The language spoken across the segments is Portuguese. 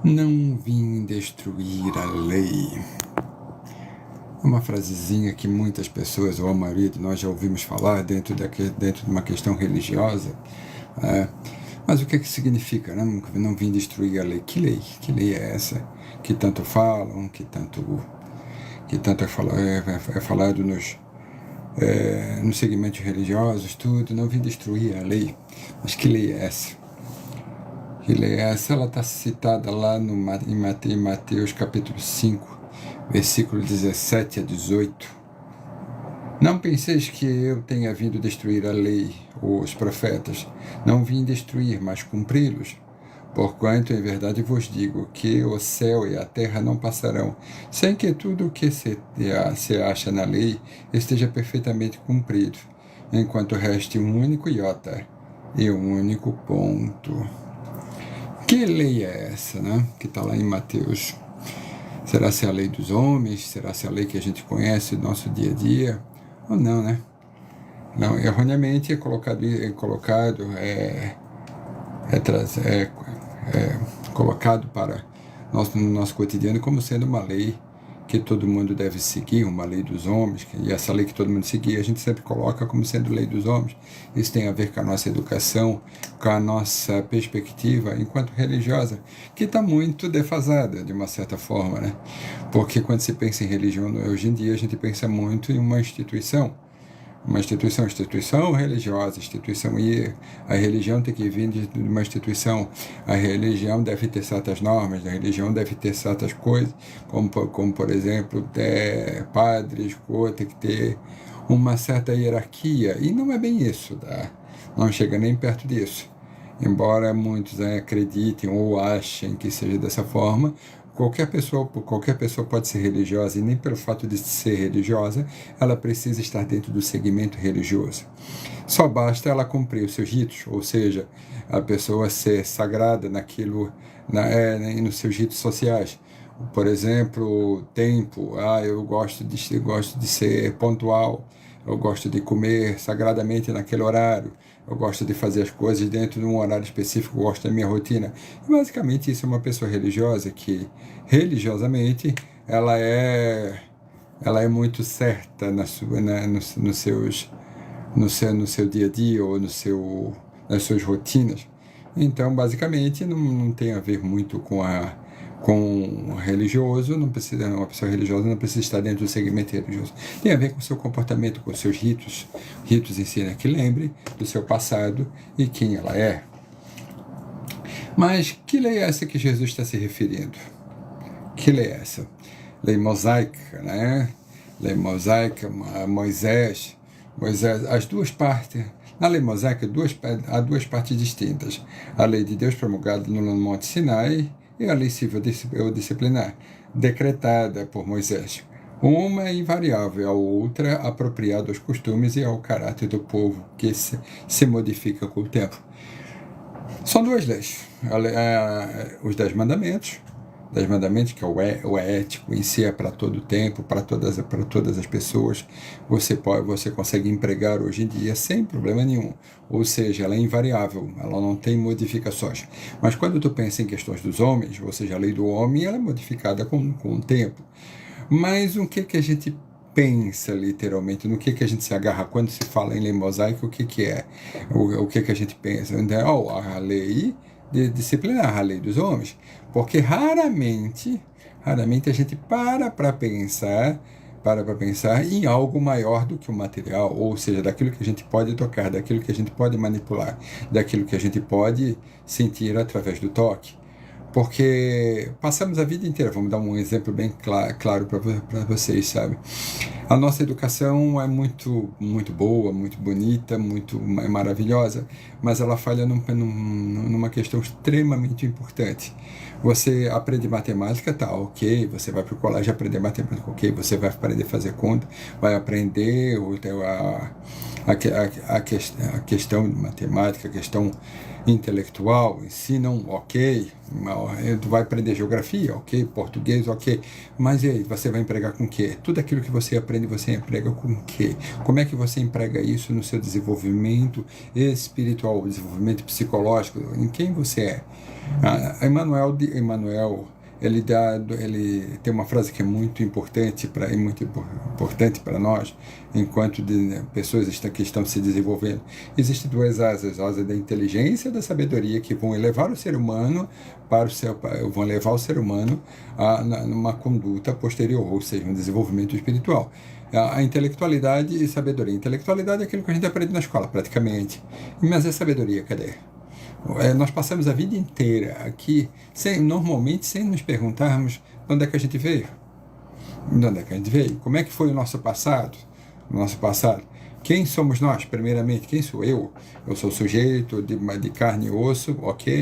Não vim destruir a lei. Uma frasezinha que muitas pessoas, ou a maioria de nós, já ouvimos falar dentro de uma questão religiosa. Mas o que significa? Não vim destruir a lei. Que lei? Que lei é essa? Que tanto falam, que tanto é falado nos segmentos religiosos, tudo. Não vim destruir a lei. Mas que lei é essa? Que lei é essa? Ela está citada lá em Mateus capítulo 5, versículo 17 a 18. Não penseis que eu tenha vindo destruir a lei ou os profetas. Não vim destruir, mas cumpri-los. Porquanto, em verdade vos digo, que o céu e a terra não passarão, sem que tudo o que se acha na lei esteja perfeitamente cumprido, enquanto reste um único iota e um único ponto. Que lei é essa, né? Que está lá em Mateus? Será se a lei dos homens? Será se a lei que a gente conhece no nosso dia a dia? Ou não, né? Não, erroneamente é colocado para no nosso cotidiano como sendo uma lei que todo mundo deve seguir, uma lei dos homens, e essa lei que todo mundo seguir, a gente sempre coloca como sendo lei dos homens. Isso tem a ver com a nossa educação, com a nossa perspectiva enquanto religiosa, que está muito defasada, de uma certa forma, né? Porque quando se pensa em religião hoje em dia, a gente pensa muito em uma instituição religiosa, e a religião tem que vir de uma instituição. A religião deve ter certas normas, a religião deve ter certas coisas, como por exemplo, padres, tem que ter uma certa hierarquia, e não é bem isso, tá? Não chega nem perto disso. Embora muitos acreditem ou achem que seja dessa forma, qualquer pessoa pode ser religiosa, e nem pelo fato de ser religiosa, ela precisa estar dentro do segmento religioso. Só basta ela cumprir os seus ritos, ou seja, a pessoa ser sagrada nos seus ritos sociais. Por exemplo, tempo, eu gosto de ser pontual, eu gosto de comer sagradamente naquele horário, eu gosto de fazer as coisas dentro de um horário específico, eu gosto da minha rotina. E basicamente isso é uma pessoa religiosa que, religiosamente, ela é muito certa no seu dia a dia ou nas suas rotinas. Então, basicamente, não tem a ver muito com religioso. Uma pessoa religiosa não precisa estar dentro do segmento religioso. Tem a ver com o seu comportamento, com os seus ritos em si, né? Que lembre do seu passado e quem ela é. Mas que lei é essa que Jesus está se referindo? Que lei é essa? Lei mosaica, né? Lei mosaica, Moisés, as duas partes. Na lei mosaica há duas partes distintas: a lei de Deus promulgada no Monte Sinai e a lei civil disciplinar, decretada por Moisés. Uma é invariável, a outra apropriada aos costumes e ao caráter do povo, que se modifica com o tempo. São duas leis. Os 10 mandamentos, que é o ético em si, é para todo o tempo, para todas as pessoas. Você consegue empregar hoje em dia sem problema nenhum. Ou seja, ela é invariável, ela não tem modificações. Mas quando tu pensa em questões dos homens, ou seja, a lei do homem, ela é modificada com o tempo. Mas o que a gente pensa literalmente, no que a gente se agarra quando se fala em lei mosaica? O que é? O que a gente pensa? Então, a lei de disciplinar, a lei dos homens, porque raramente a gente para pensar em algo maior do que o material, ou seja, daquilo que a gente pode tocar, daquilo que a gente pode manipular, daquilo que a gente pode sentir através do toque. Porque passamos a vida inteira, vamos dar um exemplo bem claro para vocês, sabe? A nossa educação é muito, muito boa, muito bonita, muito maravilhosa, mas ela falha numa questão extremamente importante. Você aprende matemática, tá, ok, você vai para o colégio aprender matemática, ok, você vai aprender a fazer conta, vai aprender a questão de matemática, a questão intelectual, ensinam, ok, Tu vai aprender geografia, ok, português, ok, mas e aí, você vai empregar com o quê? Tudo aquilo que você aprende, você emprega com o quê? Como é que você emprega isso no seu desenvolvimento espiritual, desenvolvimento psicológico, em quem você é? Emmanuel, ele tem uma frase que é muito importante para nós, enquanto pessoas que estão se desenvolvendo. Existem duas asas, a asa da inteligência e da sabedoria, que vão levar o ser humano numa conduta posterior, ou seja, um desenvolvimento espiritual. A intelectualidade e sabedoria. Intelectualidade é aquilo que a gente aprende na escola, praticamente. Mas a sabedoria, cadê? Nós passamos a vida inteira aqui, normalmente sem nos perguntarmos de onde é que a gente veio. De onde é que a gente veio? Como é que foi o nosso passado? Quem somos nós, primeiramente? Quem sou eu? Eu sou sujeito de carne e osso, ok,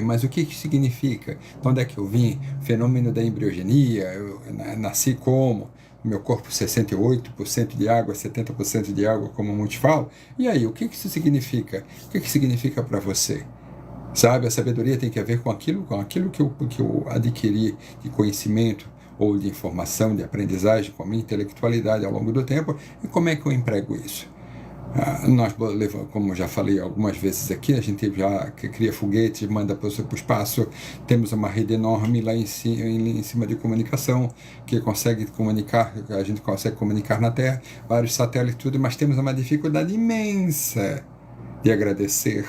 mas o que significa? De onde é que eu vim? Fenômeno da embriogenia, eu nasci como? Meu corpo 68% de água, 70% de água, como muitos falam. E aí, o que isso significa? O que significa para você? Sabe, a sabedoria tem que ver com aquilo que eu adquiri de conhecimento ou de informação, de aprendizagem, com a minha intelectualidade ao longo do tempo, e como é que eu emprego isso? Nós, como já falei algumas vezes aqui, a gente já cria foguetes, manda para o espaço, temos uma rede enorme lá em cima de comunicação, que consegue comunicar, a gente consegue comunicar na Terra, vários satélites e tudo, mas temos uma dificuldade imensa de agradecer,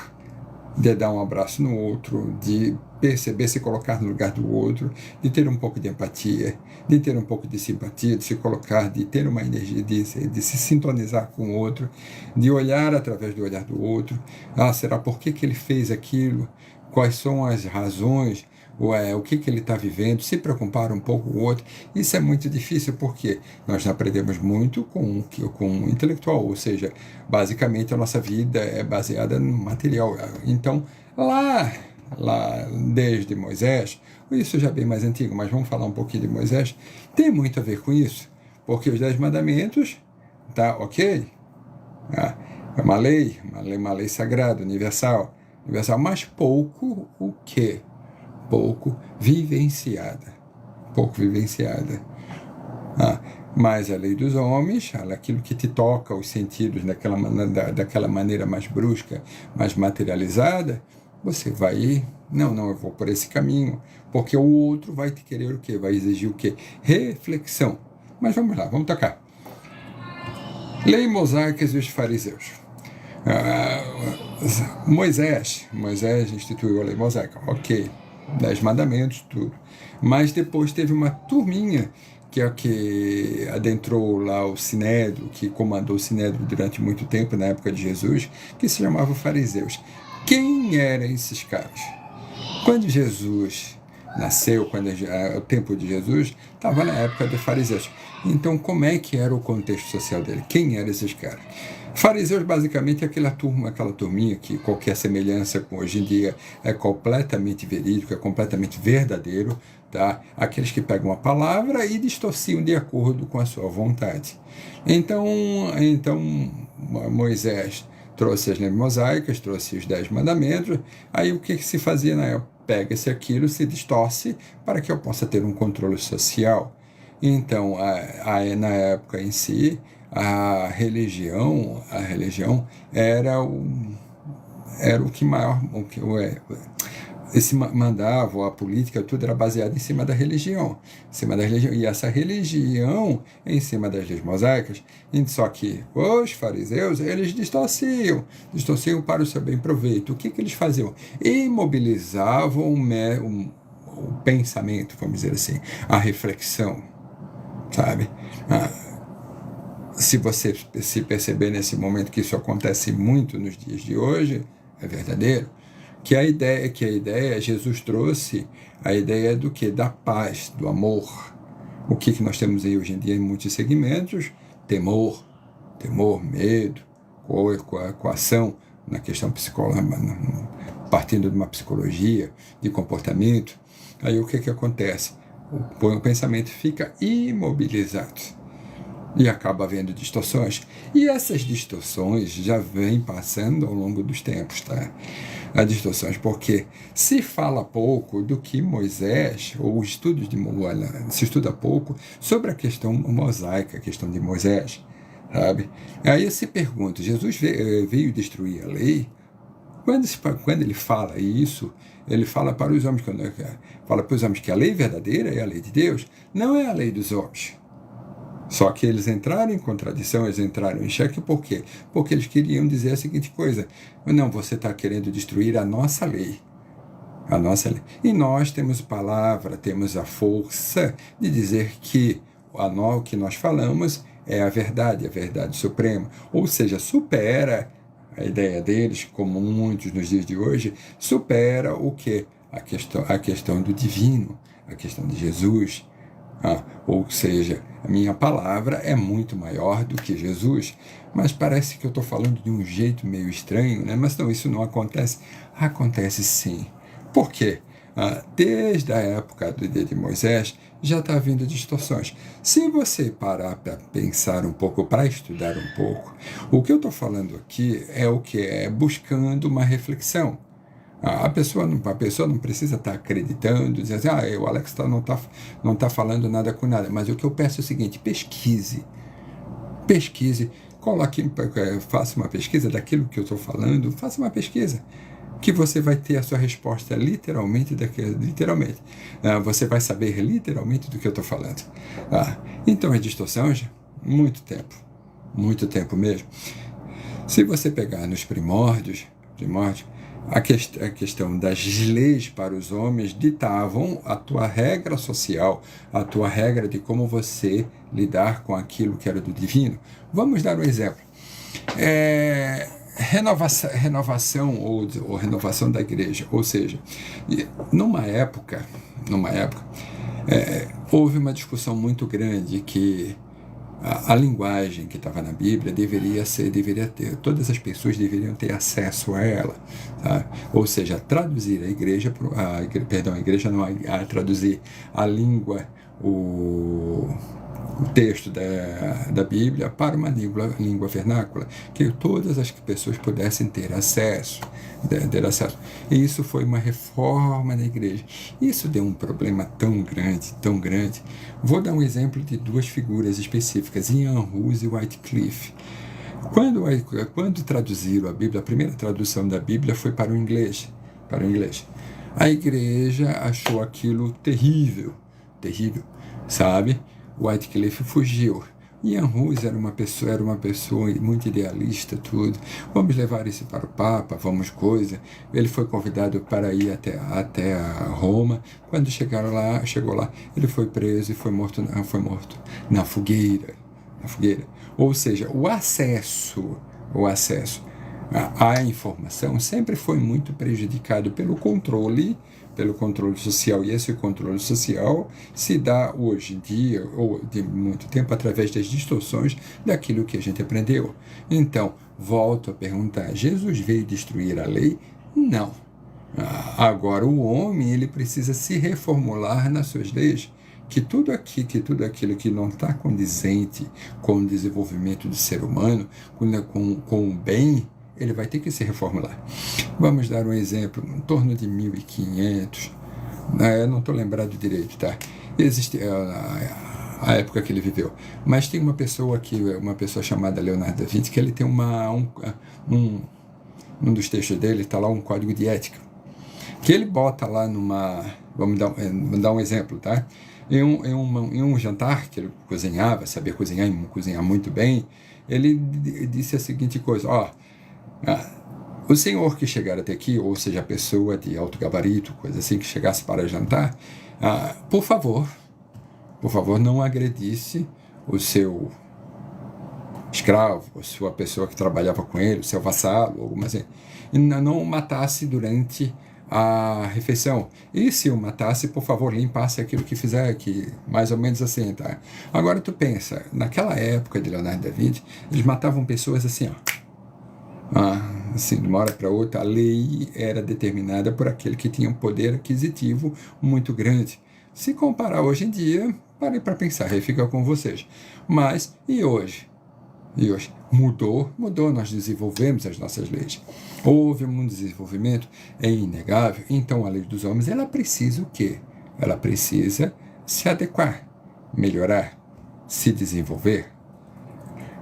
de dar um abraço no outro, de perceber, se colocar no lugar do outro, de ter um pouco de empatia, de ter um pouco de simpatia, de se colocar, de ter uma energia, de se sintonizar com o outro, de olhar através do olhar do outro. Será por que ele fez aquilo? Quais são as razões? O que ele está vivendo? Se preocupar um pouco com o outro. Isso é muito difícil porque nós aprendemos muito com o intelectual, ou seja, basicamente a nossa vida é baseada no material. Então, lá desde Moisés, isso já é bem mais antigo, mas vamos falar um pouquinho de Moisés, tem muito a ver com isso, porque os 10 mandamentos, tá ok? É uma lei sagrada, universal, mas pouco o quê? Pouco vivenciada. Mas a lei dos homens, aquilo que te toca os sentidos daquela maneira mais brusca, mais materializada, você vai ir, não, eu vou por esse caminho, porque o outro vai te querer o quê? Vai exigir o quê? Reflexão. Mas vamos lá, vamos tocar. Lei mosaica dos fariseus. Moisés instituiu a lei mosaica, ok, 10 mandamentos, tudo. Mas depois teve uma turminha que é a que adentrou lá o Sinédrio, que comandou o Sinédrio durante muito tempo, na época de Jesus, que se chamava fariseus. Quem eram esses caras? Quando Jesus nasceu, o tempo de Jesus, estava na época dos fariseus. Então, como é que era o contexto social dele? Quem eram esses caras? Fariseus, basicamente, é aquela turminha que qualquer semelhança com hoje em dia é completamente verídico, é completamente verdadeiro, tá? Aqueles que pegam a palavra e distorciam de acordo com a sua vontade. Então Moisés trouxe as leis mosaicas, trouxe os 10 mandamentos, aí o que se fazia na época? Pega-se aquilo, se distorce para que eu possa ter um controle social. Então, na época em si, a religião era o que maior, esse mandava, a política, tudo era baseado em cima da religião, e essa religião em cima das leis mosaicas. Só que os fariseus, eles distorciam para o seu bem proveito. O que eles faziam? Imobilizavam o pensamento, vamos dizer assim, a reflexão, sabe? Se você se perceber nesse momento que isso acontece muito nos dias de hoje, é verdadeiro, que a ideia, Jesus trouxe a ideia do que? Da paz, do amor. O que nós temos aí hoje em dia em muitos segmentos? Temor, medo, coação, na questão psicológica, partindo de uma psicologia, de comportamento. Aí o que acontece? O pensamento fica imobilizado. E acaba havendo distorções. E essas distorções já vêm passando ao longo dos tempos, tá? As distorções, porque se fala pouco do que Moisés, ou os estudos de se estuda pouco sobre a questão mosaica, a questão de Moisés, sabe? Aí eu se pergunto, Jesus veio destruir a lei? Quando ele fala isso, ele fala para os homens, fala para os homens que a lei verdadeira é a lei de Deus, não é a lei dos homens. Só que eles entraram em contradição, eles entraram em xeque, por quê? Porque eles queriam dizer a seguinte coisa: não, você está querendo destruir a nossa lei. A nossa lei. E nós temos palavra, temos a força de dizer que o que nós falamos é a verdade suprema. Ou seja, supera a ideia deles, como muitos nos dias de hoje, supera o que? A questão do divino, a questão de Jesus. Ou seja, a minha palavra é muito maior do que Jesus. Mas parece que eu estou falando de um jeito meio estranho, né? Mas não, isso não acontece. Acontece sim. Por quê? Desde a época do dia de Moisés, já está havendo distorções. Se você parar para pensar um pouco, para estudar um pouco, o que eu estou falando aqui é o que? É buscando uma reflexão. A pessoa não precisa estar acreditando, dizendo assim, o Alex não tá falando nada com nada. Mas o que eu peço é o seguinte: pesquise, faça uma pesquisa daquilo que eu estou falando, faça uma pesquisa, que você vai ter a sua resposta literalmente. Você vai saber literalmente do que eu estou falando. Então, a distorção, muito tempo mesmo. Se você pegar nos primórdios, a questão das leis para os homens ditavam a tua regra social, a tua regra de como você lidar com aquilo que era do divino. Vamos dar um exemplo. Renovação ou renovação da igreja. Ou seja, numa época, houve uma discussão muito grande que a linguagem que estava na Bíblia todas as pessoas deveriam ter acesso a ela, tá? Ou seja, traduzir traduzir a língua, o texto da Bíblia para uma língua vernácula, que todas as pessoas pudessem ter acesso. E isso foi uma reforma na igreja. Isso deu um problema tão grande. Vou dar um exemplo de duas figuras específicas, Ian Hus e Wycliffe. Quando traduziram a Bíblia, a primeira tradução da Bíblia foi para o inglês. A igreja achou aquilo terrível, sabe? Wycliffe fugiu. Ian Hus era uma pessoa muito idealista, tudo. Vamos levar isso para o Papa, Ele foi convidado para ir até a Roma. Quando chegou lá, ele foi preso e foi morto na fogueira. Ou seja, o acesso à informação sempre foi muito prejudicado pelo controle social, e esse controle social se dá hoje em dia, ou de muito tempo, através das distorções daquilo que a gente aprendeu. Então, volto a perguntar, Jesus veio destruir a lei? Não. Agora, o homem, ele precisa se reformular nas suas leis, que tudo aquilo que não está condizente com o desenvolvimento do ser humano, com o bem, ele vai ter que se reformular. Vamos dar um exemplo, em torno de 1500, eu não estou lembrado direito, tá? Existe a época que ele viveu, mas tem uma pessoa chamada Leonardo da Vinci, que ele tem um dos textos dele, está lá um código de ética, que ele bota lá vamos dar um exemplo, tá? Em um jantar que ele cozinhava, sabia cozinhar e cozinhar muito bem, ele disse a seguinte coisa: o senhor que chegar até aqui, ou seja, a pessoa de alto gabarito, coisa assim, que chegasse para jantar, por favor, não agredisse o seu escravo, a sua pessoa que trabalhava com ele, o seu vassalo, alguma assim, e não o matasse durante a refeição. E se o matasse, por favor, limpasse aquilo que fizer, que mais ou menos assim, tá? Agora tu pensa, naquela época de Leonardo da Vinci, eles matavam pessoas assim, assim, de uma hora para outra. A lei era determinada por aquele que tinha um poder aquisitivo muito grande. Se comparar hoje em dia, parem para pensar, aí fica com vocês. Mas, e hoje? E hoje mudou, nós desenvolvemos as nossas leis. Houve um desenvolvimento, é inegável. Então a lei dos homens, ela precisa o quê? Ela precisa se adequar, melhorar, se desenvolver.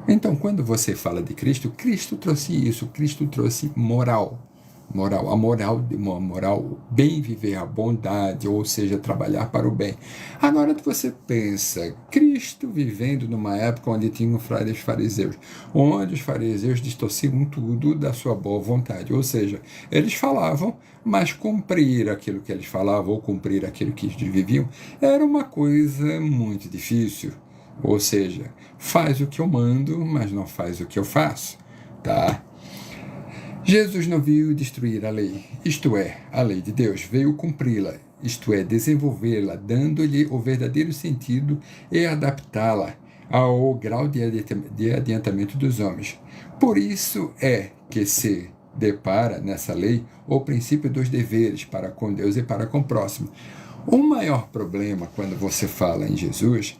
Então, quando você fala de Cristo, Cristo trouxe isso, Cristo trouxe moral, a moral, bem viver, a bondade, ou seja, trabalhar para o bem. Agora você pensa, Cristo vivendo numa época onde tinham os fariseus, onde os fariseus distorciam tudo da sua boa vontade, ou seja, eles falavam, mas cumprir aquilo que eles falavam, ou cumprir aquilo que eles viviam, era uma coisa muito difícil. Ou seja, faz o que eu mando, mas não faz o que eu faço, tá? Jesus não veio destruir a lei, isto é, a lei de Deus, veio cumpri-la, isto é, desenvolvê-la, dando-lhe o verdadeiro sentido e adaptá-la ao grau de adiantamento dos homens. Por isso é que se depara nessa lei o princípio dos deveres para com Deus e para com o próximo. O maior problema quando você fala em Jesus,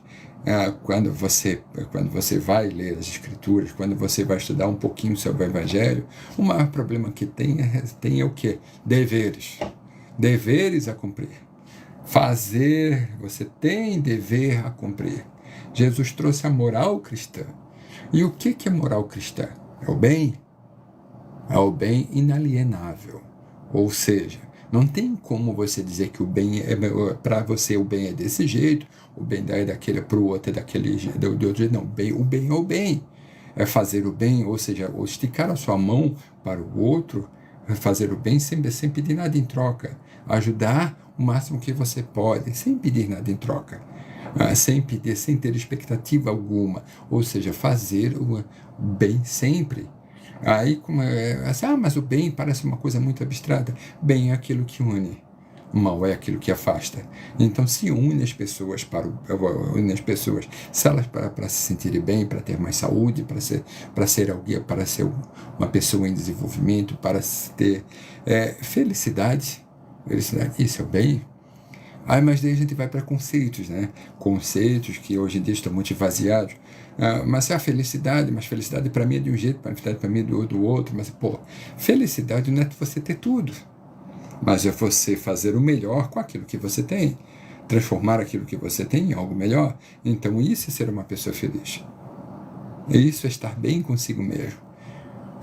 quando você vai ler as Escrituras, quando você vai estudar um pouquinho sobre o Evangelho, o maior problema que tem é o quê? Deveres a cumprir. Você tem dever a cumprir. Jesus trouxe a moral cristã. E o que é moral cristã? É o bem? É o bem inalienável. Ou seja, não tem como você dizer que o bem para você o bem é desse jeito, o bem é daquele para o outro é daquele jeito, do outro jeito. Não, o bem é o bem. É fazer o bem, ou seja, esticar a sua mão para o outro, fazer o bem sem pedir nada em troca. Ajudar o máximo que você pode, sem pedir nada em troca. Sem ter expectativa alguma. Ou seja, fazer o bem sempre. Aí, mas o bem parece uma coisa muito abstrata. Bem é aquilo que une, mal é aquilo que afasta. Então, se une as pessoas se elas para se sentirem bem, para ter mais saúde, para ser alguém, para ser uma pessoa em desenvolvimento, para ter felicidade, isso é o bem. Mas daí a gente vai para conceitos, né? Conceitos que hoje em dia estão muito esvaziados. Mas a felicidade, para mim é de um jeito, felicidade para mim é do outro. Mas, felicidade não é você ter tudo, mas é você fazer o melhor com aquilo que você tem, transformar aquilo que você tem em algo melhor. Então isso é ser uma pessoa feliz. Isso é estar bem consigo mesmo.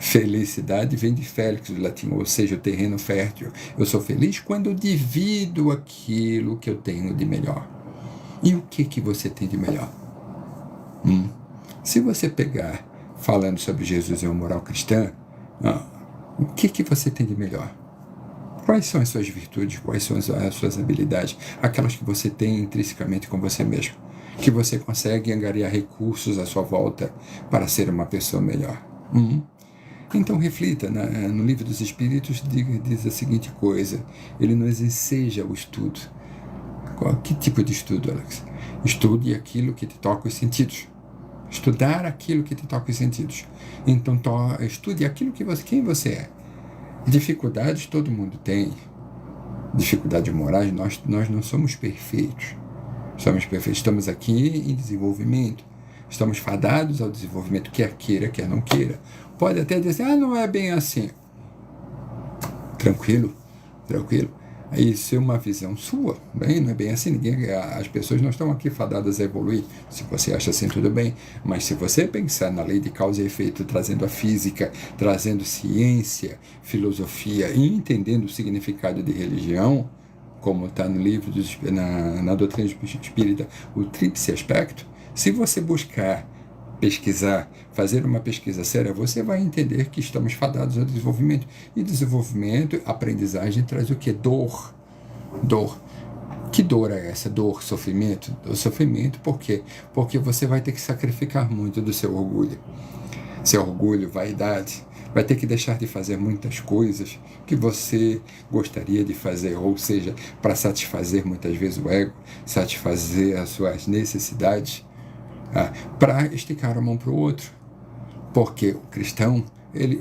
Felicidade vem de félix, do latim, ou seja, o terreno fértil. Eu sou feliz quando eu divido aquilo que eu tenho de melhor. E o que você tem de melhor? Se você pegar, falando sobre Jesus e a moral cristã, o que você tem de melhor? Quais são as suas virtudes? Quais são as suas habilidades? Aquelas que você tem intrinsecamente com você mesmo. Que você consegue angariar recursos à sua volta para ser uma pessoa melhor. Então reflita, no Livro dos Espíritos diz a seguinte coisa: ele nos enseja o estudo. Que tipo de estudo, Alex? Estude aquilo que te toca os sentidos. Estudar aquilo que te toca os sentidos. Então estude aquilo quem você é. Dificuldades todo mundo tem. Dificuldades morais, nós não somos perfeitos. Estamos aqui em desenvolvimento. Estamos fadados ao desenvolvimento, quer queira, quer não queira. Pode até dizer, não é bem assim. Tranquilo. Isso é uma visão sua, bem? Não é bem assim. As pessoas não estão aqui fadadas a evoluir. Se você acha assim, tudo bem. Mas se você pensar na lei de causa e efeito, trazendo a física, trazendo ciência, filosofia e entendendo o significado de religião, como está no livro, na doutrina espírita, o tríplice aspecto, se você buscar pesquisar, fazer uma pesquisa séria, você vai entender que estamos fadados ao desenvolvimento. E desenvolvimento, aprendizagem, traz o que? Dor. Que dor é essa? Dor, sofrimento? Sofrimento, por quê? Porque você vai ter que sacrificar muito do seu orgulho. Seu orgulho, vaidade, vai ter que deixar de fazer muitas coisas que você gostaria de fazer, ou seja, para satisfazer muitas vezes o ego, satisfazer as suas necessidades, para esticar a mão para o outro. Porque o cristão,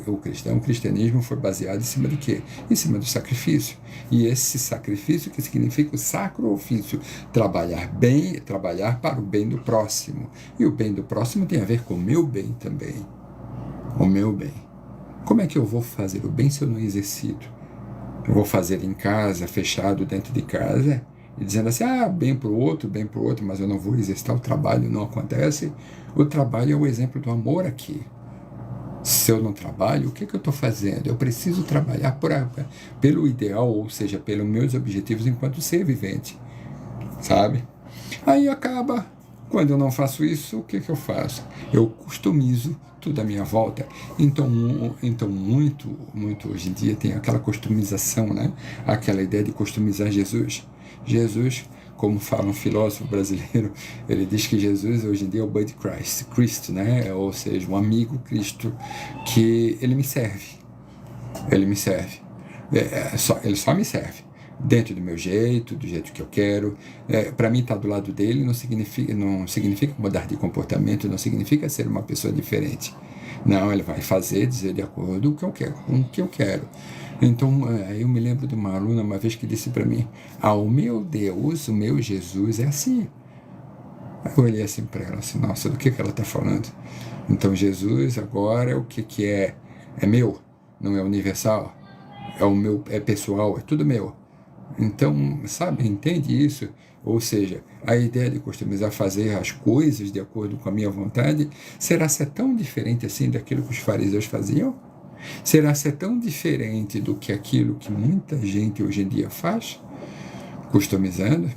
O cristianismo foi baseado em cima do quê? Em cima do sacrifício. E esse sacrifício que significa o sacro ofício, trabalhar bem, trabalhar para o bem do próximo. E o bem do próximo tem a ver com o meu bem também. O meu bem. Como é que eu vou fazer o bem se eu não exercito? Eu vou fazer em casa, fechado dentro de casa, e dizendo assim, bem para o outro, mas eu não vou exercitar o trabalho, não acontece. O trabalho é o exemplo do amor aqui. Se eu não trabalho, o que eu estou fazendo? Eu preciso trabalhar pelo ideal, ou seja, pelos meus objetivos enquanto ser vivente, sabe? Aí acaba, quando eu não faço isso, o que eu faço? Eu customizo tudo à minha volta. Então muito hoje em dia tem aquela customização, né? Aquela ideia de customizar Jesus. Jesus, como fala um filósofo brasileiro, ele diz que Jesus hoje em dia é o Buddy Cristo, né? Ou seja, um amigo Cristo, que ele me serve. Ele me serve. Ele só me serve. Dentro do meu jeito, do jeito que eu quero. Para mim, estar do lado dele não significa mudar de comportamento, não significa ser uma pessoa diferente. Não, ele vai dizer de acordo com o que eu quero. Então, eu me lembro de uma aluna uma vez que disse para mim, o meu Deus, o meu Jesus é assim. Eu olhei assim para ela, assim, nossa, do que ela está falando? Então, Jesus agora o que é? É meu, não é universal, é pessoal, é tudo meu. Então, sabe, entende isso? Ou seja, a ideia de customizar, fazer as coisas de acordo com a minha vontade, será ser tão diferente assim daquilo que os fariseus faziam? Será ser tão diferente do que aquilo que muita gente hoje em dia faz? Customizando?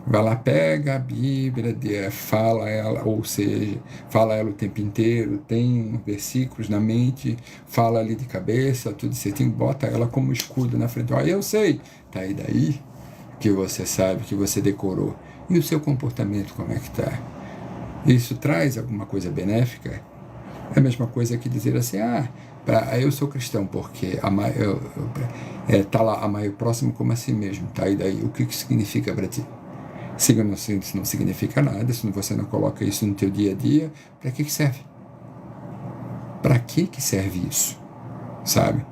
Vai lá, pega a Bíblia, fala ela, ou seja, fala ela o tempo inteiro, tem versículos na mente, fala ali de cabeça, tudo certinho, bota ela como escudo na frente. Eu sei, tá aí daí que você sabe, que você decorou. E o seu comportamento, como é que tá? Isso traz alguma coisa benéfica? É a mesma coisa que dizer assim, eu sou cristão, porque tá lá, amar o próximo como a si mesmo, tá aí daí. O que significa para ti? Se não significa nada, se você não coloca isso no teu dia a dia, para que serve? Para que serve isso? Sabe?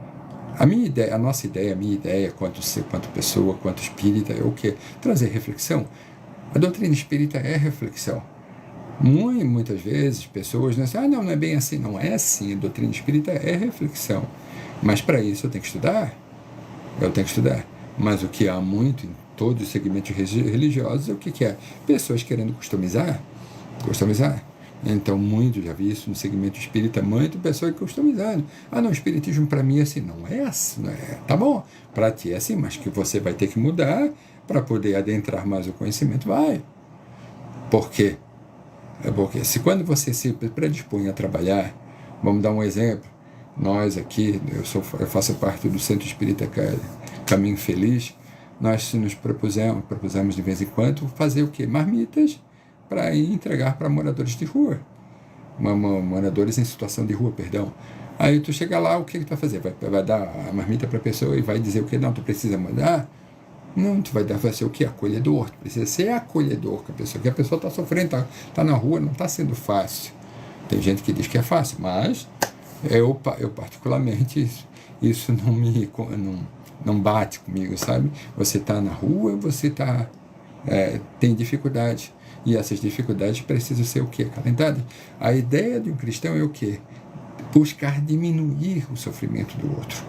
A minha ideia, quanto pessoa, quanto espírita, é o quê? Trazer reflexão. A doutrina espírita é reflexão. Muitas vezes, pessoas dizem, não é bem assim. Não é assim, a doutrina espírita é reflexão. Mas para isso eu tenho que estudar. Mas o que há muito em todos os segmentos religiosos é o que é? Pessoas querendo customizar. Então, já vi isso no segmento espírita, muito pessoas customizando. Não, o espiritismo para mim é assim. Não é assim, não é? Tá bom, para ti é assim, mas que você vai ter que mudar para poder adentrar mais o conhecimento, vai. Por quê? Porque quando você se predispõe a trabalhar, vamos dar um exemplo, nós aqui, eu faço parte do Centro Espírita Caminho Feliz, nós nos propusemos de vez em quando fazer o quê? Marmitas para entregar para moradores de rua, moradores em situação de rua, perdão. Aí tu chega lá, o que tu vai fazer? Vai dar a marmita para a pessoa e vai dizer o que? Não, tu precisa mudar? Não, tu vai ser o que? Acolhedor. Tu precisa ser acolhedor com a pessoa, que a pessoa está sofrendo, tá na rua, não está sendo fácil. Tem gente que diz que é fácil, mas eu particularmente, isso não bate comigo, sabe? Você está na rua, você tem dificuldade. E essas dificuldades precisam ser o quê? Acalentadas. A ideia de um cristão é o quê? Buscar diminuir o sofrimento do outro.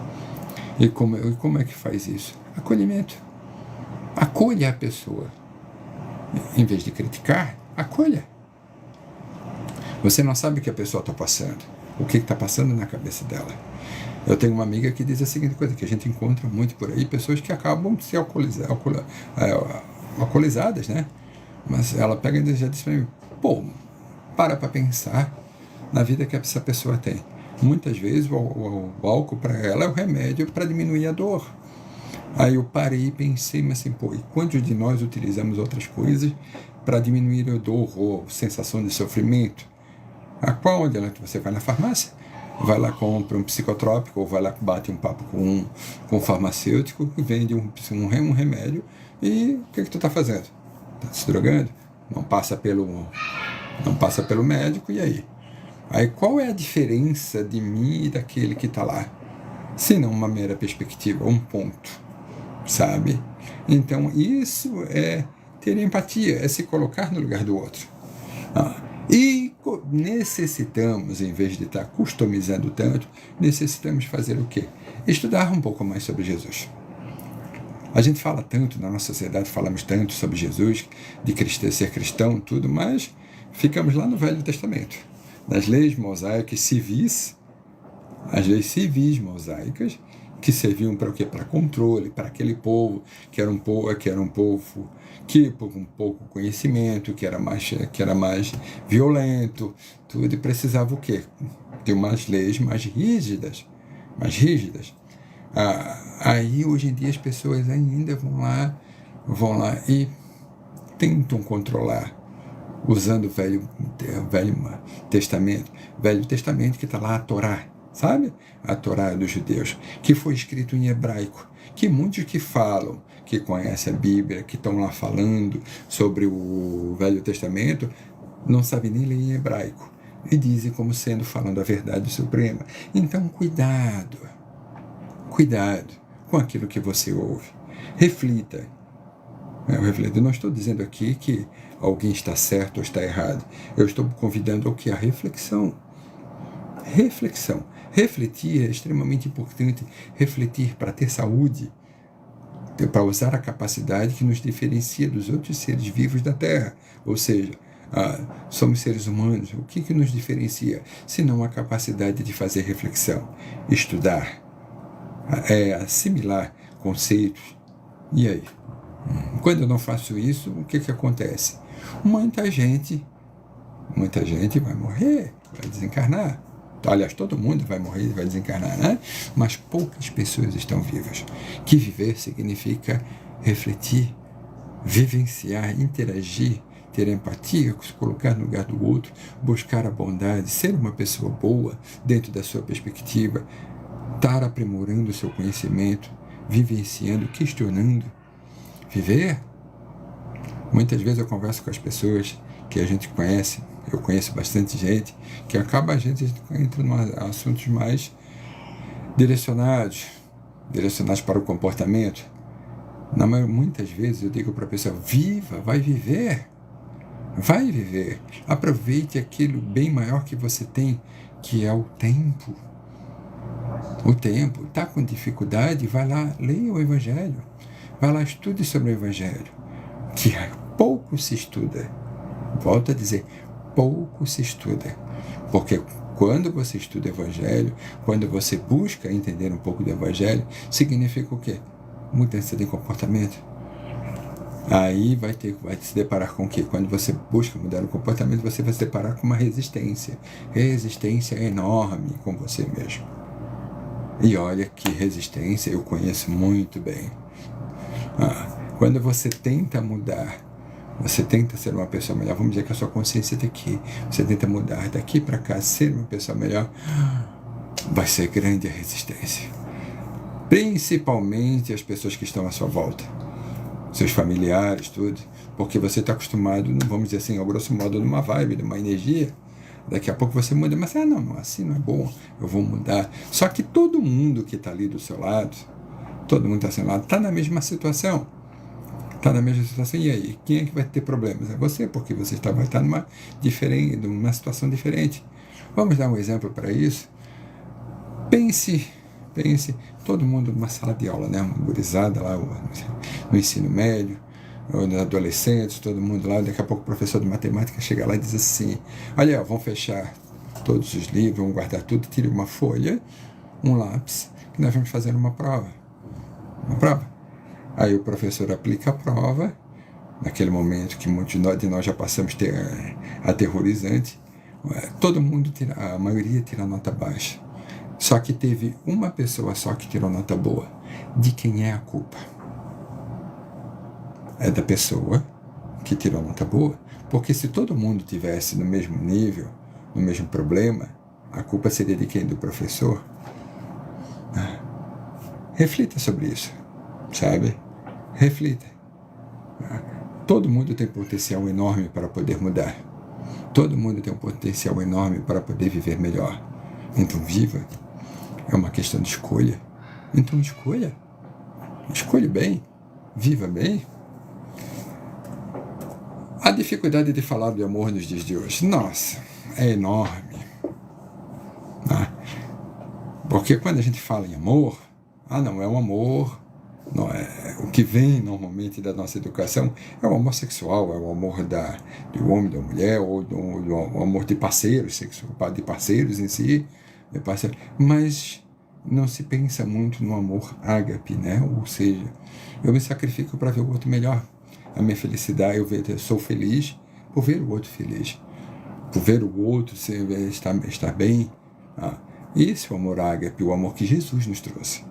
E como é que faz isso? Acolhimento. Acolha a pessoa. Em vez de criticar, acolha. Você não sabe o que a pessoa está passando, o que está passando na cabeça dela. Eu tenho uma amiga que diz a seguinte coisa, que a gente encontra muito por aí, pessoas que acabam se alcoolizadas, né? Mas ela pega e já diz para mim, para pensar na vida que essa pessoa tem. Muitas vezes o álcool para ela é o remédio para diminuir a dor. Aí eu parei e pensei, mas assim, e quantos de nós utilizamos outras coisas para diminuir a dor ou sensação de sofrimento? A qual adianta? Você vai na farmácia, vai lá, compra um psicotrópico, ou vai lá, bate um papo com um farmacêutico, que vende um remédio, e o que tu está fazendo? Está se drogando? Não passa pelo médico, e aí? Aí qual é a diferença de mim e daquele que está lá? Se não uma mera perspectiva, um ponto, sabe? Então isso é ter empatia, é se colocar no lugar do outro. E necessitamos, em vez de estar customizando tanto, necessitamos fazer o quê? Estudar um pouco mais sobre Jesus. A gente fala tanto, na nossa sociedade falamos tanto sobre Jesus, de ser cristão, tudo, mas ficamos lá no Velho Testamento, nas leis mosaicas civis, as leis civis mosaicas, que serviam para o quê? Para controle, para aquele povo que era um povo que com pouco conhecimento, que era mais violento, tudo, e precisava o quê? De umas leis mais rígidas. Aí hoje em dia as pessoas ainda vão lá e tentam controlar, usando o Velho Testamento que está lá, a Torá, sabe? A Torá dos judeus, que foi escrito em hebraico, que muitos que falam, que conhecem a Bíblia, que estão lá falando sobre o Velho Testamento, não sabem nem ler em hebraico, e dizem como sendo falando a verdade suprema. Então, cuidado com aquilo que você ouve. Reflita. Eu não estou dizendo aqui que alguém está certo ou está errado. Eu estou convidando ao que? A reflexão. Refletir é extremamente importante. Refletir para ter saúde, para usar a capacidade que nos diferencia dos outros seres vivos da Terra. Ou seja, somos seres humanos. O que nos diferencia? Senão a capacidade de fazer reflexão, estudar, assimilar conceitos. E aí? Quando eu não faço isso, o que acontece? Muita gente vai morrer, vai desencarnar. Aliás, todo mundo vai morrer e vai desencarnar, né? Mas poucas pessoas estão vivas. Que viver significa refletir, vivenciar, interagir, ter empatia, se colocar no lugar do outro, buscar a bondade, ser uma pessoa boa dentro da sua perspectiva, estar aprimorando o seu conhecimento, vivenciando, questionando. Viver. Muitas vezes eu converso com as pessoas que a gente conhece, eu conheço bastante gente, que acaba a gente entra em assuntos mais direcionados para o comportamento. Muitas vezes eu digo para a pessoa, viva, vai viver. Aproveite aquilo bem maior que você tem, que é o tempo. O tempo. Está com dificuldade? Vai lá, leia o Evangelho. Vai lá, estude sobre o Evangelho, que pouco se estuda. Volto a dizer, pouco se estuda. Porque quando você estuda o Evangelho, quando você busca entender um pouco do Evangelho, significa o quê? Mudança de comportamento. Aí vai se deparar com o quê? Quando você busca mudar o comportamento, você vai se deparar com uma resistência. Resistência enorme com você mesmo. E olha que resistência eu conheço muito bem. Quando você tenta mudar, você tenta ser uma pessoa melhor, vamos dizer que a sua consciência está aqui, você tenta mudar daqui para cá, ser uma pessoa melhor, vai ser grande a resistência. Principalmente as pessoas que estão à sua volta, seus familiares, tudo, porque você está acostumado, vamos dizer assim, ao grosso modo, numa vibe, numa energia. Daqui a pouco você muda, mas não, assim não é bom, eu vou mudar. Só que todo mundo que está ali do seu lado, está na mesma situação. E aí? Quem é que vai ter problemas? É você, porque você vai estar numa situação diferente. Vamos dar um exemplo para isso? Pense, todo mundo numa sala de aula, né? Uma gurizada lá no ensino médio, ou nos adolescentes, todo mundo lá. Daqui a pouco o professor de matemática chega lá e diz assim, olha, vamos fechar todos os livros, vamos guardar tudo, tire uma folha, um lápis, que nós vamos fazer uma prova. Aí o professor aplica a prova, naquele momento que muitos de nós já passamos aterrorizante, todo mundo a maioria tira nota baixa. Só que teve uma pessoa só que tirou nota boa. De quem é a culpa? É da pessoa que tirou nota boa. Porque se todo mundo tivesse no mesmo nível, no mesmo problema, a culpa seria de quem? Do professor? Reflita sobre isso, sabe? Reflita. Todo mundo tem potencial enorme para poder mudar. Todo mundo tem um potencial enorme para poder viver melhor. Então viva. É uma questão de escolha. Então escolha. Escolha bem. Viva bem. A dificuldade de falar do amor nos dias de hoje, nossa, é enorme. Porque quando a gente fala em amor, não é um amor, não é, o que vem normalmente da nossa educação é o amor sexual, é o amor do homem, da mulher, ou do amor de parceiros, de parceiros em si, mas não se pensa muito no amor ágape, né? Ou seja, eu me sacrifico para ver o outro melhor. A minha felicidade, eu sou feliz por ver o outro feliz, por ver o outro estar bem. Esse é o amor ágape, o amor que Jesus nos trouxe.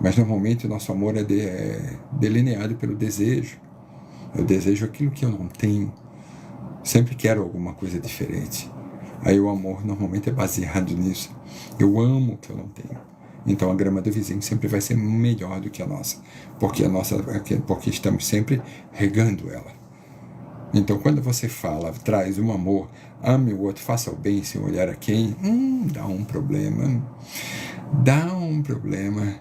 Mas normalmente o nosso amor é delineado pelo desejo. Eu desejo aquilo que eu não tenho. Sempre quero alguma coisa diferente. Aí o amor normalmente é baseado nisso. Eu amo o que eu não tenho. Então a grama do vizinho sempre vai ser melhor do que a nossa. Porque estamos sempre regando ela. Então quando você traz um amor, ame o outro, faça o bem sem olhar a quem, dá um problema. Dá um problema.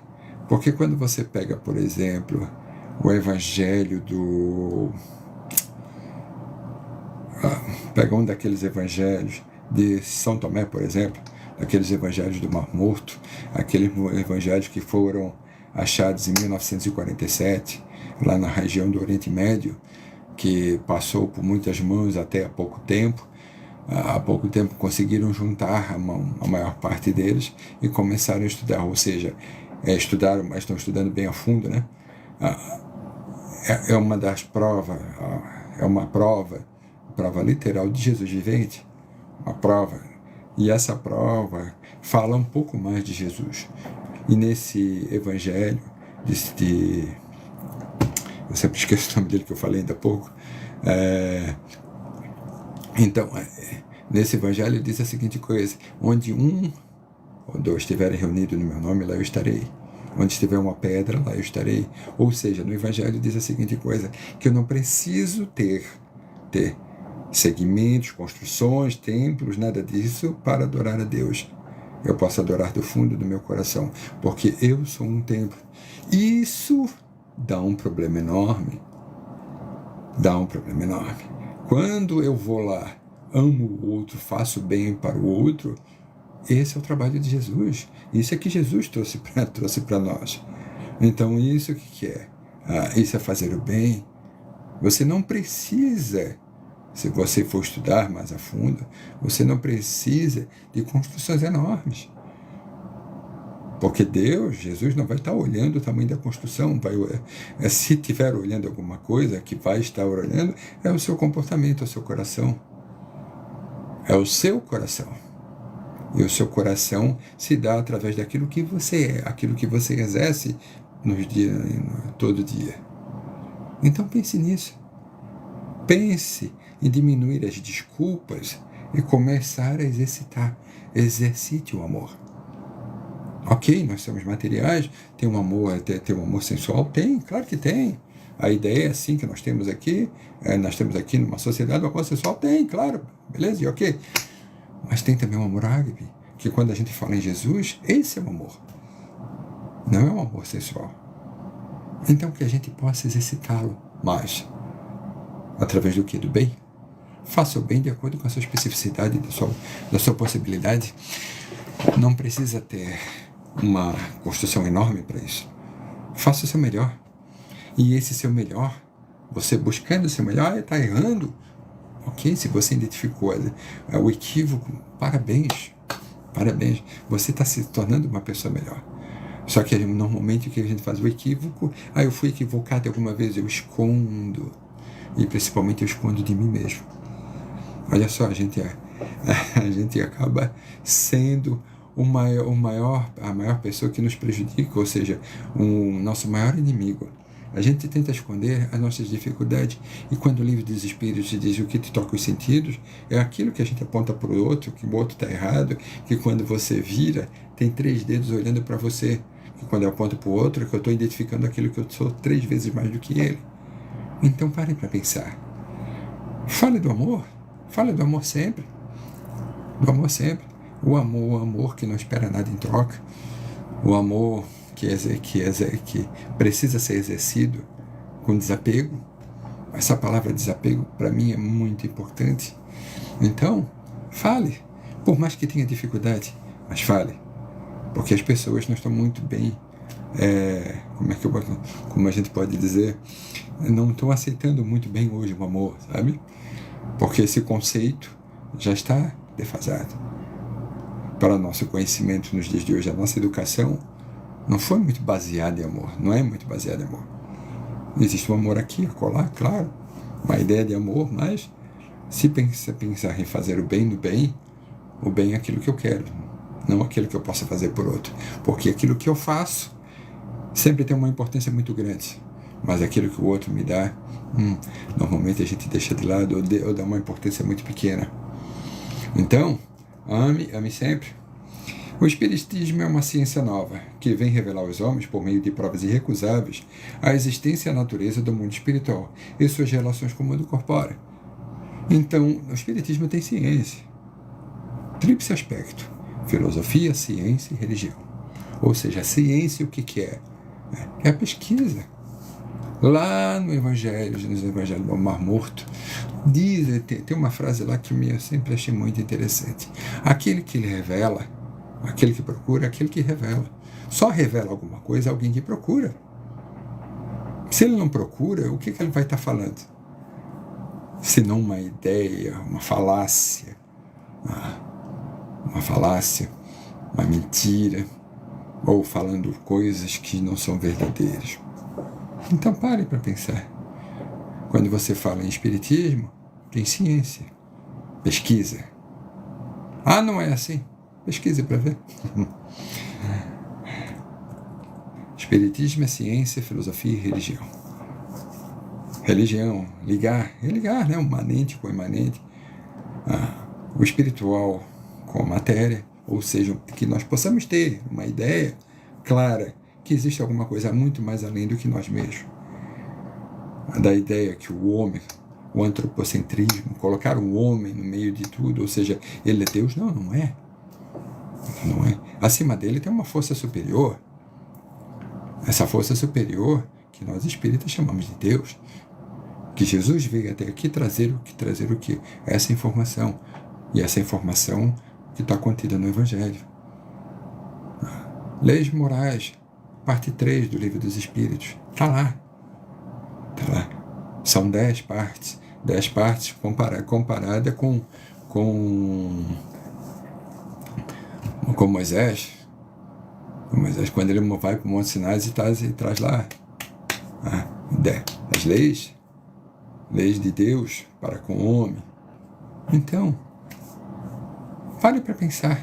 Porque quando você pega, por exemplo, o evangelho pega um daqueles evangelhos de São Tomé, por exemplo, aqueles evangelhos do Mar Morto, aqueles evangelhos que foram achados em 1947, lá na região do Oriente Médio, que passou por muitas mãos até há pouco tempo. Há pouco tempo conseguiram juntar a maior parte deles e começaram a estudar, ou seja, estudaram, mas estão estudando bem a fundo, né? É uma das provas, é uma prova literal de Jesus vivente, uma prova. E essa prova fala um pouco mais de Jesus. E nesse evangelho, eu sempre esqueço o nome dele que eu falei ainda há pouco, então, nesse evangelho diz a seguinte coisa: onde um ou dois estiverem reunidos no meu nome, lá eu estarei. Onde estiver uma pedra, lá eu estarei. Ou seja, no evangelho diz a seguinte coisa, que eu não preciso ter segmentos, construções, templos, nada disso para adorar a Deus. Eu posso adorar do fundo do meu coração, porque eu sou um templo. Isso dá um problema enorme. Dá um problema enorme. Quando eu vou lá, amo o outro, faço bem para o outro, esse é o trabalho de Jesus. Isso é que Jesus trouxe para nós. Então, isso o que é? Isso é fazer o bem. Você não precisa, se você for estudar mais a fundo, você não precisa de construções enormes. Porque Jesus não vai estar olhando o tamanho da construção. Se estiver olhando alguma coisa que vai estar olhando, é o seu comportamento, é o seu coração. É o seu coração. E o seu coração se dá através daquilo que você é, aquilo que você exerce todo dia. Então pense nisso. Pense em diminuir as desculpas e começar a exercitar. Exercite o amor. Ok, nós somos materiais, tem um amor sensual? Tem, claro que tem. A ideia é assim que nós temos aqui numa sociedade, o amor sensual tem, claro, beleza, e ok. Mas tem também o amor ágape, que quando a gente fala em Jesus, esse é o amor. Não é um amor sensual. Então que a gente possa exercitá-lo mais. Através do quê? Do bem. Faça o bem de acordo com a sua especificidade, da sua possibilidade. Não precisa ter uma construção enorme para isso. Faça o seu melhor. E esse seu melhor, você buscando o seu melhor, está errando. Ok, se você identificou o equívoco, parabéns. Parabéns. Você está se tornando uma pessoa melhor. Só que normalmente o que a gente faz? O equívoco, eu fui equivocado alguma vez, eu escondo. E principalmente eu escondo de mim mesmo. Olha só, a gente acaba sendo a maior pessoa que nos prejudica, ou seja, o nosso maior inimigo. A gente tenta esconder as nossas dificuldades, e quando o livro dos Espíritos diz o que te toca os sentidos, é aquilo que a gente aponta para o outro, que o outro está errado, que quando você vira, tem 3 dedos olhando para você, que quando eu aponto para o outro, que eu estou identificando aquilo que eu sou 3 vezes mais do que ele. Então parem para pensar. Fale do amor. Fale do amor sempre. Do amor sempre. O amor que não espera nada em troca. O amor que precisa ser exercido com desapego. Essa palavra desapego, para mim, é muito importante. Então, fale. Por mais que tenha dificuldade, mas fale. Porque as pessoas não estão muito bem, como a gente pode dizer, não estão aceitando muito bem hoje o amor, sabe? Porque esse conceito já está defasado. Para o nosso conhecimento nos dias de hoje, a nossa educação não foi muito baseada em amor, não é muito baseada em amor. Existe um amor aqui, acolá, claro, uma ideia de amor, mas se pensar em fazer o bem no bem, o bem é aquilo que eu quero, não aquilo que eu possa fazer por outro. Porque aquilo que eu faço sempre tem uma importância muito grande, mas aquilo que o outro me dá, normalmente a gente deixa de lado ou dá uma importância muito pequena. Então, ame sempre. O Espiritismo é uma ciência nova, que vem revelar aos homens, por meio de provas irrecusáveis, a existência e a natureza do mundo espiritual e suas relações com o mundo corpóreo. Então, o Espiritismo tem ciência. Tríplice aspecto: filosofia, ciência e religião. Ou seja, a ciência o que é? É a pesquisa. Lá no Evangelho do Mar Morto, tem uma frase lá que eu sempre achei muito interessante. Aquele que lhe revela, aquele que procura, aquele que revela. Só revela alguma coisa alguém que procura. Se ele não procura, o que ele vai estar falando? Se não uma ideia, uma falácia, uma mentira, ou falando coisas que não são verdadeiras. Então pare para pensar. Quando você fala em espiritismo, tem ciência. Pesquisa. Não é assim? Pesquise para ver. Espiritismo é ciência, filosofia e religião. Religião, religar, né? O imanente com o imanente. O espiritual com a matéria, ou seja, que nós possamos ter uma ideia clara que existe alguma coisa muito mais além do que nós mesmos. Da ideia que o homem, o antropocentrismo, colocar o homem no meio de tudo, ou seja, ele é Deus? Não é. Não é. Acima dele tem uma força superior. Essa força superior que nós espíritas chamamos de Deus, que Jesus veio até aqui trazer o que? Essa informação. E essa informação que está contida no Evangelho. Leis morais, parte 3 do Livro dos Espíritos. Está lá. São 10 partes. 10 partes comparada com Moisés. Moisés, quando ele vai para o Monte Sinai e traz lá as leis de Deus para com o homem. Então, pare para pensar.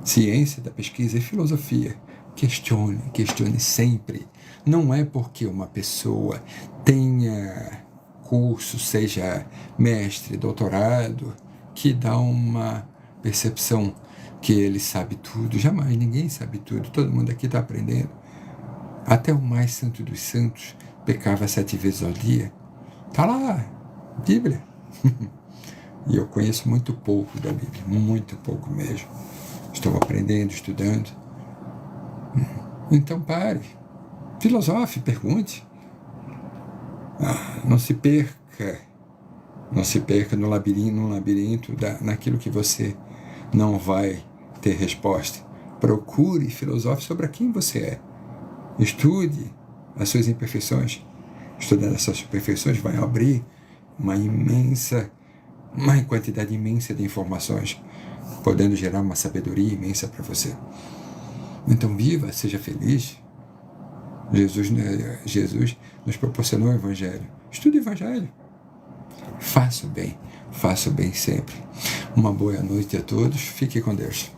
Ciência da pesquisa e filosofia. Questione sempre. Não é porque uma pessoa tenha curso, seja mestre, doutorado, que dá uma percepção que ele sabe tudo. Jamais, ninguém sabe tudo. Todo mundo aqui está aprendendo. Até o mais santo dos santos pecava 7 vezes ao dia. Está lá, Bíblia. E eu conheço muito pouco da Bíblia, muito pouco mesmo. Estou aprendendo, estudando. Então pare, filosofe, pergunte. Não se perca no labirinto naquilo que você não vai ter resposta. Procure, filosofe sobre quem você é. Estude as suas imperfeições. Estudando essas imperfeições vai abrir uma quantidade imensa de informações, podendo gerar uma sabedoria imensa para você. Então viva, seja feliz. Jesus nos proporcionou o Evangelho. Estude o Evangelho. Faça o bem sempre. Uma boa noite a todos. Fique com Deus.